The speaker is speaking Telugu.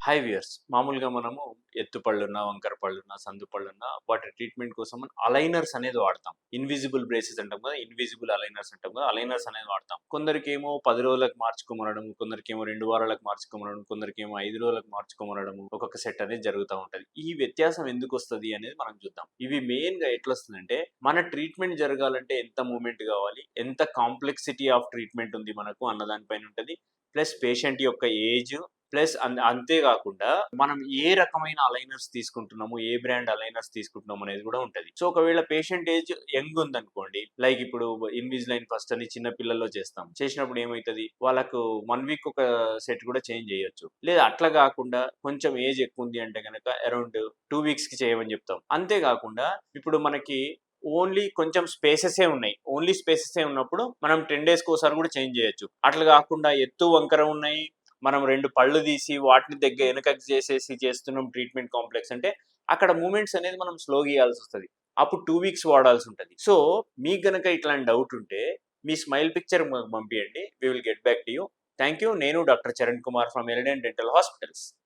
హై వ్యూయర్స్ మామూలుగా మనము ఎత్తు పళ్ళున్నా, వంకర పళ్ళున్నా, సందు పళ్ళున్నా వాటి ట్రీట్మెంట్ కోసం మనం అలైనర్స్ అనేది వాడతాం. ఇన్విజిబుల్ బ్రేసెస్ అంటాం కదా! ఇన్విజిబుల్ అలైనర్స్ అంటాం కదా! అలైనర్స్ అనేది వాడతాం. కొందరికేమో 10 రోజులకు మార్చుకోమనడం, కొందరికేమో 2 వారాలకు మార్చుకోమనడం, కొందరికేమో 5 రోజులకు మార్చుకోమనడం ఒక్కొక్క సెట్ అనేది జరుగుతా ఉంటది. ఈ వ్యత్యాసం ఎందుకొస్తది అనేది మనం చూద్దాం. ఇవి మెయిన్‌గా ఎట్లొస్తదంటే మన ట్రీట్మెంట్ జరగాలంటే ఎంత మూవ్‌మెంట్ కావాలి, ఎంత కాంప్లెక్సిటీ ఆఫ్ ట్రీట్మెంట్ ఉంది మనకు అన్న దాని పైన ఉంటది. ప్లస్ పేషెంట్ యొక్క ఏజ్ ప్లస్ అంతే గాకుండా మనం ఏ రకమైన అలైనర్స్ తీసుకుంటున్నాము, ఏ బ్రాండ్ అలైనర్స్ తీసుకుంటున్నాము అనేది గూడా ఉంటది. సో, ఒకవేళ పేషెంట్ ఏజ్ యంగ్ ఉందనుకోండి, లైక్ ఇప్పుడు ఇన్విజిలైన్ ఫస్ట్ అని చిన్న పిల్లల్లో చేస్తాం. చేసినప్పుడు ఏమైతది, వాళ్ళకు 1 వీక్ ఒక సెట్ గూడా చేంజ్ జేయొచ్చు. లేదా అట్లా గాకుండా కొంచెం ఏజ్ ఎక్కువుంది అంటే గనక అరౌండ్ 2 వీక్స్‌కి చేయమని జెప్తాం. అంతే గాకుండా ఇప్పుడు మనకి ఓన్లీ కొంచెం స్పేసెసే ఉన్నాయి. ఓన్లీ స్పేసెసే ఉన్నప్పుడు మనం 10 డేస్‌కోసారి గూడా చేంజ్ జేయొచ్చు. అట్లా గాకుండా ఎత్తు, వంకర ఉన్నాయి, మనం 2 పళ్ళు తీసి వాటిని వెనకకి చేసేసి చేస్తున్నాం ట్రీట్మెంట్ కాంప్లెక్స్ అంటే అక్కడ మూవ్‌మెంట్స్ అనేది మనం స్లోగా ఇయ్యాల్సొస్తది. అప్పుడు 2 వీక్స్ వాడాల్సుంటది. సో, మీకు గనక ఇట్లాంటి డౌట్ ఉంటే మీ స్మైల్ పిక్చర్ మాకు పంపియండి. We will get back to you. Thank you. నేను doctor Charan Kumar from Elident dental hospitals.